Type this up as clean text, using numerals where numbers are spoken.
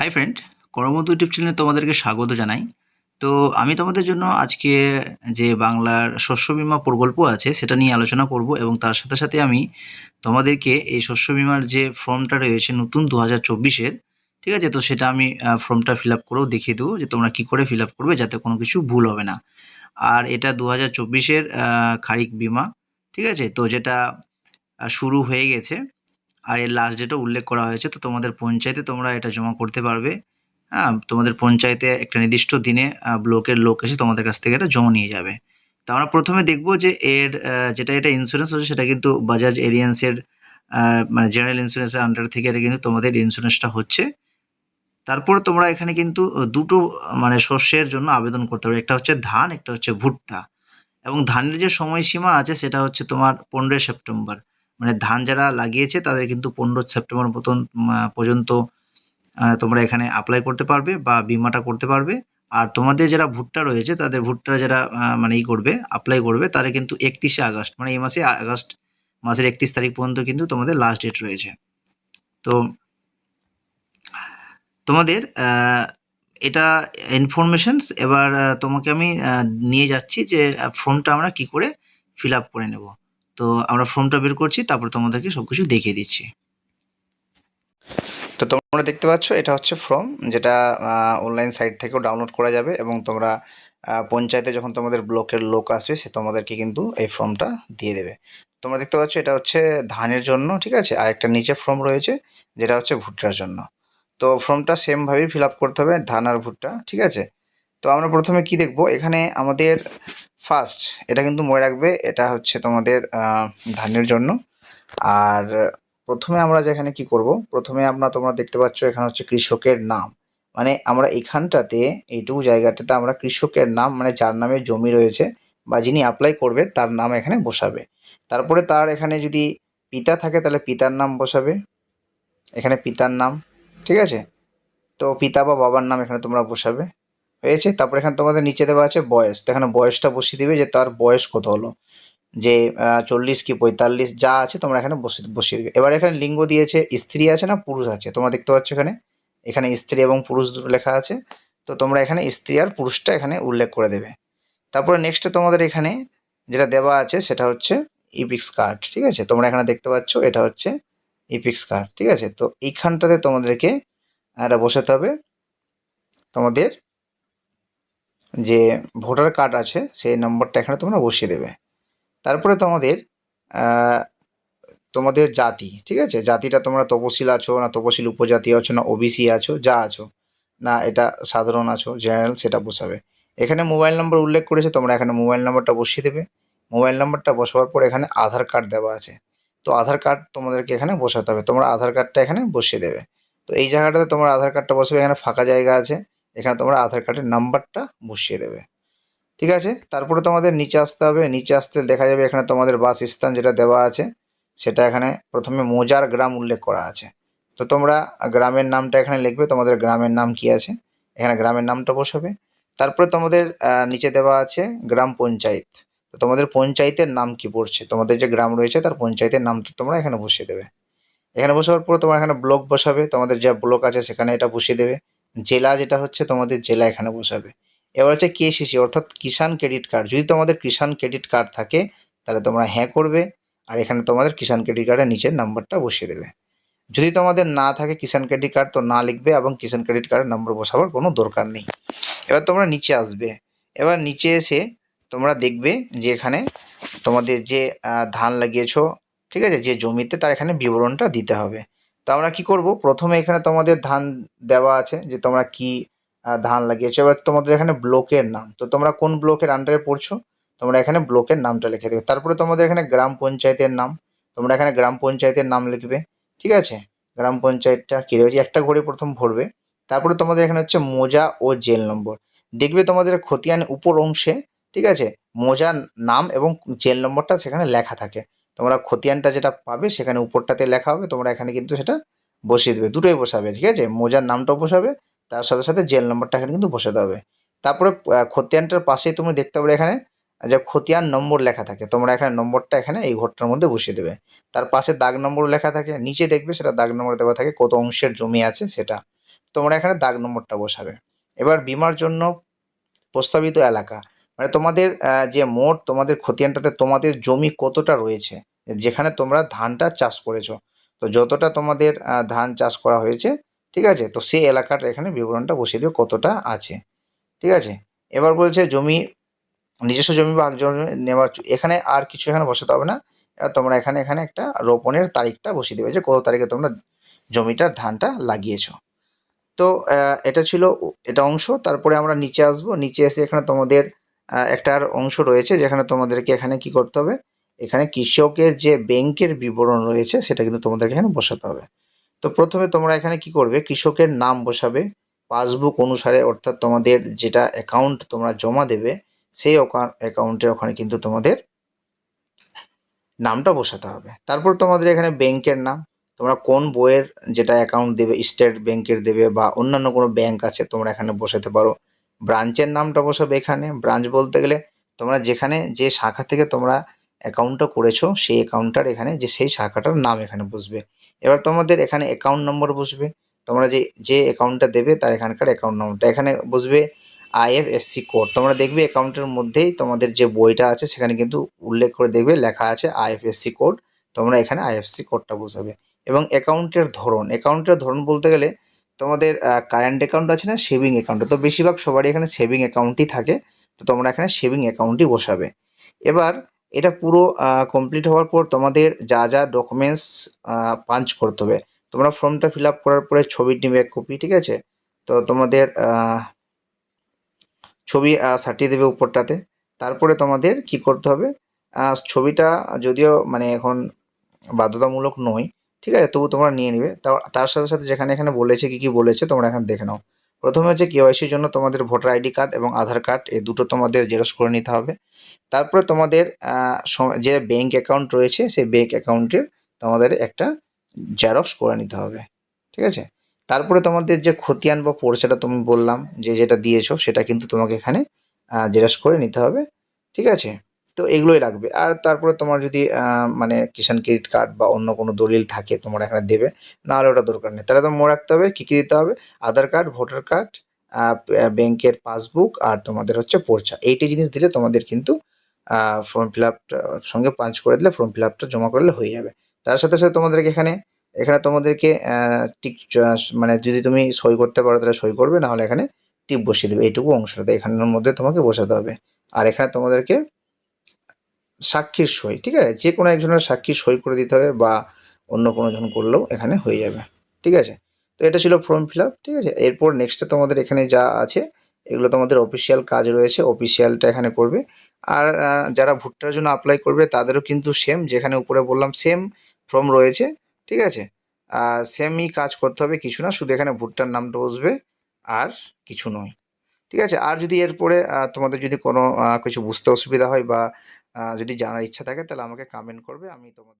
Hi friend, কর্মবন্ধু YouTube চ্যানেলে তোমাদেরকে স্বাগত জানাই। তো আমি তোমাদের জন্য আজকে যে বাংলার শস্য বীমা প্রকল্প আছে সেটা নিয়ে আলোচনা করব, এবং তার সাথে সাথে আমি তোমাদেরকে এই শস্য বীমার যে ফর্মটা রয়েছে নতুন 2024-এর, ঠিক আছে, তো সেটা আমি ফর্মটা ফিল আপ করেও দেখিয়ে দেবো যে তোমরা কী করে ফিল আপ করবে যাতে কোনো কিছু ভুল হবে না। আর এটা 2024-এর খারিফ বীমা, ঠিক আছে, তো যেটা শুরু হয়ে গেছে। আর এর লাস্ট ডেটও উল্লেখ করা হয়েছে, তো তোমাদের পঞ্চায়েতে তোমরা এটা জমা করতে পারবে। হ্যাঁ, তোমাদের পঞ্চায়েতে একটা নির্দিষ্ট দিনে ব্লকের লোক এসে তোমাদের কাছ থেকে এটা জমা নিয়ে যাবে। তো আমরা প্রথমে দেখব যে এর যেটা এটা ইন্স্যুরেন্স হচ্ছে সেটা কিন্তু বাজাজ এলিয়ান্সের মানে জেনারেল ইন্স্যুরেন্সের আন্ডার থেকে এটা কিন্তু তোমাদের ইন্স্যুরেন্সটা হচ্ছে। তারপর তোমরা এখানে কিন্তু দুটো মানে শস্যের জন্য আবেদন করতে পারবে, একটা হচ্ছে ধান, একটা হচ্ছে ভুট্টা। এবং ধানের যে সময়সীমা আছে সেটা হচ্ছে তোমার 15 সেপ্টেম্বর। মানে ধান যারা লাগিয়েছে তাদের কিন্তু 15 সেপ্টেম্বর পর্যন্ত তোমরা এখানে অ্যাপ্লাই করতে পারবে বা বিমাটা করতে পারবে। আর তোমাদের যারা ভুট্টা রয়েছে তাদের ভুট্টা যারা মানে করবে, অ্যাপ্লাই করবে, তারা কিন্তু 31শে আগস্ট, মানে এই মাসে আগস্ট মাসের 31 তারিখ পর্যন্ত কিন্তু তোমাদের লাস্ট ডেট রয়েছে। তো তোমাদের এটা ইনফরমেশনস। এবার তোমাকে আমি নিয়ে যাচ্ছি যে ফর্মটা আমরা কি করে ফিল আপ করে নেব। তো আমরা ফর্মটা বের করছি, তারপর তোমাদেরকে সব কিছু দেখিয়ে দিচ্ছি। তো তোমরা দেখতে পাচ্ছ এটা হচ্ছে ফর্ম, যেটা অনলাইন সাইট থেকেও ডাউনলোড করা যাবে, এবং তোমরা পঞ্চায়েতে যখন তোমাদের ব্লকের লোক আসবে সে তোমাদেরকে কিন্তু এই ফর্মটা দিয়ে দেবে। তোমরা দেখতে পাচ্ছ এটা হচ্ছে ধানের জন্য, ঠিক আছে, আর একটা নিচে ফর্ম রয়েছে যেটা হচ্ছে ভুট্টার জন্য। তো ফর্মটা সেমভাবেই ফিল আপ করতে হবে, ধান আর ভুট্টা, ঠিক আছে। তো আমরা প্রথমে কি দেখব, এখানে আমাদের ফার্স্ট এটা কিন্তু মনে রাখবে, এটা হচ্ছে তোমাদের ধানের জন্য। আর প্রথমে আমরা যেখানে কি করব, প্রথমে তোমরা দেখতে পাচ্ছ এখানে হচ্ছে কৃষকের নাম। মানে আমরা এখানটাতে এইটুকু জায়গাটাতে আমরা কৃষকের নাম, মানে যার নামে জমি রয়েছে বা যিনি অ্যাপ্লাই করবে তার নাম এখানে বসাবে। তারপরে তার এখানে যদি পিতা থাকে তাহলে পিতার নাম বসাবে, এখানে পিতার নাম, ঠিক আছে। তো পিতা বা বাবার নাম এখানে তোমরা বসাবে, হয়েছে। তারপর এখানে তোমাদের নিচে দেওয়া আছে বয়স, তো এখানে বয়সটা বসিয়ে দিবে যে তার বয়স কত হলো, যে 40 কি 45 যা আছে তোমরা এখানে বসিয়ে দেবে। এবার এখানে লিঙ্গ দিয়েছে, স্ত্রী আছে না পুরুষ আছে, তোমরা দেখতে পাচ্ছ এখানে এখানে স্ত্রী এবং পুরুষ দুটো লেখা আছে। তো তোমরা এখানে স্ত্রী আর পুরুষটা এখানে উল্লেখ করে দেবে। তারপরে নেক্সটে তোমাদের এখানে যেটা দেওয়া আছে সেটা হচ্ছে ইপিক্স কার্ড, ঠিক আছে। তোমরা এখানে দেখতে পাচ্ছ এটা হচ্ছে ইপিক্স কার্ড, ঠিক আছে। তো এইখানটাতে তোমাদেরকে এটা বসাতে হবে, তোমাদের যে ভোটার কার্ড আছে সেই নম্বরটা এখানে তোমরা বসিয়ে দেবে। তারপরে তোমাদের তোমাদের জাতি, ঠিক আছে, জাতিটা তোমরা তপশিল আছো না তপশিল উপজাতি আছো না ওবিসি আছো, যা আছো, না এটা সাধারণ আছো জেনারেল, সেটা বসাবে। এখানে মোবাইল নম্বর উল্লেখ করেছে, তোমরা এখানে মোবাইল নম্বরটা বসিয়ে দেবে। মোবাইল নম্বরটা বসাবার পর এখানে আধার কার্ড দেওয়া আছে, তো আধার কার্ড তোমাদেরকে এখানে বসাতে হবে, তোমরা আধার কার্ডটা এখানে বসিয়ে দেবে। তো এই জায়গাটাতে তোমরা আধার কার্ডটা বসাবে, এখানে ফাঁকা জায়গা আছে, এখানে তোমরা আধার কার্ডের নাম্বারটা বসিয়ে দেবে, ঠিক আছে। তারপরে তোমাদের নিচে আসতে হবে, নিচে আসতে দেখা যাবে এখানে তোমাদের বাসস্থান যেটা দেওয়া আছে সেটা এখানে প্রথমে মৌজার গ্রাম উল্লেখ করা আছে। তো তোমরা গ্রামের নামটা এখানে লিখবে, তোমাদের গ্রামের নাম কি আছে, এখানে গ্রামের নামটা বসাবে। তারপরে তোমাদের নিচে দেওয়া আছে গ্রাম পঞ্চায়েত, তো তোমাদের পঞ্চায়েতের নাম কি পড়ছে, তোমাদের যে গ্রাম রয়েছে তার পঞ্চায়েতের নামটা তোমরা এখানে বসিয়ে দেবে। এখানে বসাবার পর তোমরা এখানে ব্লক বসাবে, তোমাদের যা ব্লক আছে সেখানে এটা বসিয়ে দেবে। জেলা যেটা হচ্ছে তোমাদের জেলা এখানে বসাবে। এবার হচ্ছে কেসিসি অর্থাৎ কিষাণ ক্রেডিট কার্ড, যদি তোমাদের কিষাণ ক্রেডিট কার্ড থাকে তাহলে তোমরা হ্যাঁ করবে, আর এখানে তোমাদের কিষাণ ক্রেডিট কার্ডের নিচের নাম্বারটা বসিয়ে দেবে। যদি তোমাদের না থাকে কিষাণ ক্রেডিট কার্ড তো না লিখবে, এবং কিষাণ ক্রেডিট কার্ডের নম্বর বসাবার কোনো দরকার নেই। এবার তোমরা নিচে আসবে, এবার নিচে এসে তোমরা দেখবে যে এখানে তোমাদের যে ধান লাগিয়েছো, ঠিক আছে, যে জমিতে, তার এখানে বিবরণটা দিতে হবে। তো আমরা কি করব, প্রথমে এখানে তোমাদের ধান দেওয়া আছে যে তোমরা কি ধান লাগিয়েছো। এবার তোমাদের এখানে ব্লকের নাম, তো তোমরা কোন ব্লকের আন্ডারে পড়ছো তোমরা এখানে ব্লকের নামটা লিখে দেবে। তারপরে তোমাদের এখানে গ্রাম পঞ্চায়েতের নাম, তোমরা এখানে গ্রাম পঞ্চায়েতের নাম লিখবে, ঠিক আছে। গ্রাম পঞ্চায়েতটা কী রয়েছে একটা ঘরে প্রথম ভরবে। তারপরে তোমাদের এখানে হচ্ছে মোজা ও জেল নম্বর, দেখবে তোমাদের খতিয়ান উপর অংশে, ঠিক আছে, মোজার নাম এবং জেল নম্বরটা সেখানে লেখা থাকে। তোমরা খতিয়ানটা যেটা পাবে সেখানে উপরটাতে লেখা হবে, তোমরা এখানে কিন্তু সেটা বসিয়ে দেবে, দুটোই বসাবে, ঠিক আছে, মোজার নামটাও বসাবে, তার সাথে সাথে জেল নম্বরটা এখানে কিন্তু বসাতে হবে। তারপরে খতিয়ানটার পাশেই তুমি দেখতে পাবে এখানে যে খতিয়ান নম্বর লেখা থাকে, তোমরা এখানে নম্বরটা এখানে এই ঘরটার মধ্যে বসিয়ে দেবে। তার পাশে দাগ নম্বর লেখা থাকে, নিচে দেখবে সেটা দাগ নম্বর দেওয়া থাকে কত অংশের জমি আছে সেটা। তোমরা এখানে দাগ নম্বরটা বসাবে। এবার বিমার জন্য প্রস্তাবিত এলাকা, মানে তোমাদের যে মোট তোমাদের খতিয়ানটাতে তোমাদের জমি কতটা রয়েছে, যেখানে তোমরা ধানটা চাষ করেছো, তো যতটা তোমাদের ধান চাষ করা হয়েছে, ঠিক আছে, তো সেই এলাকার এখানে বিবরণটা বসিয়ে দেবে কতটা আছে, ঠিক আছে। এবার বলছে জমি, নিজস্ব জমি বা জমি নেওয়ার এখানে আর কিছু এখানে বসাতে হবে না। এবার তোমরা এখানে এখানে একটা রোপণের তারিখটা বসিয়ে দেবে, যে কত তারিখে তোমরা জমিটার ধানটা লাগিয়েছো। তো এটা ছিল এটা অংশ। তারপরে আমরা নিচে আসবো, নিচে এসে এখানে তোমাদের একটা আর অংশ রয়েছে, যেখানে তোমাদেরকে এখানে কি করতে হবে, এখানে কৃষকের যে ব্যাংকের বিবরণ রয়েছে সেটা কিন্তু তোমাদেরকে এখানে বসাতে হবে। তো প্রথমে তোমরা এখানে কি করবে, কৃষকের নাম বসাবে পাসবুক অনুসারে, অর্থাৎ তোমাদের যেটা অ্যাকাউন্ট তোমরা জমা দেবে সেই অ্যাকাউন্টের ওখানে কিন্তু তোমাদের নামটা বসাতে হবে। তারপর তোমাদের এখানে ব্যাংকের নাম, তোমরা কোন বইয়ের যেটা অ্যাকাউন্ট দেবে, স্টেট ব্যাংকের দেবে বা অন্যান্য কোনো ব্যাংক আছে তোমরা এখানে বসাতে পারো। ব্রাঞ্চের নামটা বসাবে এখানে, ব্রাঞ্চ বলতে গেলে তোমরা যেখানে যে শাখা থেকে তোমরা অ্যাকাউন্টটা করেছো সেই অ্যাকাউন্টটার এখানে যে সেই শাখাটার নাম এখানে বসবে। এবার তোমাদের এখানে অ্যাকাউন্ট নম্বর বসবে, তোমরা যে যে অ্যাকাউন্টটা দেবে তার এখানকার অ্যাকাউন্ট নম্বরটা এখানে বসবে। আইএফএসসি কোড, তোমরা দেখবে অ্যাকাউন্টের মধ্যেই তোমাদের যে বইটা আছে সেখানে কিন্তু উল্লেখ করে দেখবে লেখা আছে আইএফএসসি কোড, তোমরা এখানে আইএফএসসি কোডটা বসাবে। এবং অ্যাকাউন্টের ধরন বলতে গেলে তোমাদের কারেন্ট অ্যাকাউন্ট আছে না, সেভিং অ্যাকাউন্ট, তো বেশিরভাগ সবারই এখানে সেভিং অ্যাকাউন্টই থাকে, তো তোমরা এখানে সেভিং অ্যাকাউন্টই বসাবে। এবার এটা পুরো কমপ্লিট হওয়ার পর তোমাদের যা যা ডকুমেন্টস পাঞ্চ করতে হবে, তোমরা ফর্মটা ফিল আপ করার পরে ছবি নেবে এক কপি, ঠিক আছে। তো তোমাদের ছবি সাটিয়ে দেবে উপরটাতে। তারপরে তোমাদের কি করতে হবে, ছবিটা যদিও মানে এখন বাধ্যতামূলক নয়, ঠিক আছে, তবু তোমরা নিয়ে নিবে। তার সাথে সাথে যেখানে এখানে বলেছে কি কি বলেছে তোমরা এখানে দেখে নাও। প্রথমে হচ্ছে কেওয়াইসির জন্য তোমাদের ভোটার আইডি কার্ড এবং আধার কার্ড এই দুটো তোমাদের জেরক্স করে নিতে হবে। তারপরে তোমাদের যে ব্যাংক অ্যাকাউন্ট রয়েছে সেই ব্যাংক অ্যাকাউন্টের তোমাদের একটা জেরক্স করে নিতে হবে, ঠিক আছে। তারপরে তোমাদের যে খতিয়ান বা পর্চাটা তুমি বললাম যে যেটা দিয়েছো সেটা কিন্তু তোমাকে এখানে জেরক্স করে নিতে হবে, ঠিক আছে। তো এগুলোই লাগবে। আর তারপরে তোমার যদি মানে কিষাণ ক্রেডিট কার্ড বা অন্য কোনো দলিল থাকে তোমরা এখানে দেবে, নাহলে ওটা দরকার নেই। তাহলে তো মনে রাখতে হবে কী কী দিতে হবে, আধার কার্ড, ভোটার কার্ড, ব্যাংকের পাসবুক আর তোমাদের হচ্ছে পর্চা, এইটি জিনিস দিলে তোমাদের কিন্তু ফর্ম ফিল আপটার সঙ্গে পাঞ্চ করে দিলে ফর্ম ফিল আপটা জমা করলে হয়ে যাবে। তার সাথে সাথে তোমাদেরকে এখানে এখানে তোমাদেরকে টিক মানে যদি তুমি সই করতে পারো তাহলে সই করবে, নাহলে এখানে টিপ বসিয়ে দেবে এইটুকু অংশটাতে, এখানের মধ্যে তোমাকে বসাতে হবে। আর এখানে তোমাদেরকে সাক্ষীর সই, ঠিক আছে, যে কোনো একজনের সাক্ষীর সই করে দিতে হবে বা অন্য কোনো জন করলেও এখানে হয়ে যাবে, ঠিক আছে। তো এটা ছিল ফর্ম ফিল আপ, ঠিক আছে। এরপর নেক্সটে তোমাদের এখানে যা আছে এগুলো তোমাদের অফিসিয়াল কাজ রয়েছে, অফিসিয়ালটা এখানে করবে। আর যারা ভুট্টার জন্য অ্যাপ্লাই করবে তাদেরও কিন্তু সেম, যেখানে উপরে বললাম সেম ফর্ম রয়েছে, ঠিক আছে। সেমই কাজ করতে হবে, কিছু না, শুধু এখানে ভুট্টার নামটা বসবে আর কিছু নয়, ঠিক আছে। আর যদি এরপরে তোমাদের যদি কোনো কিছু বুঝতে অসুবিধা হয় বা যদি জানার ইচ্ছা থাকে তাহলে আমাকে কমেন্ট করবে, আমি তোমাদের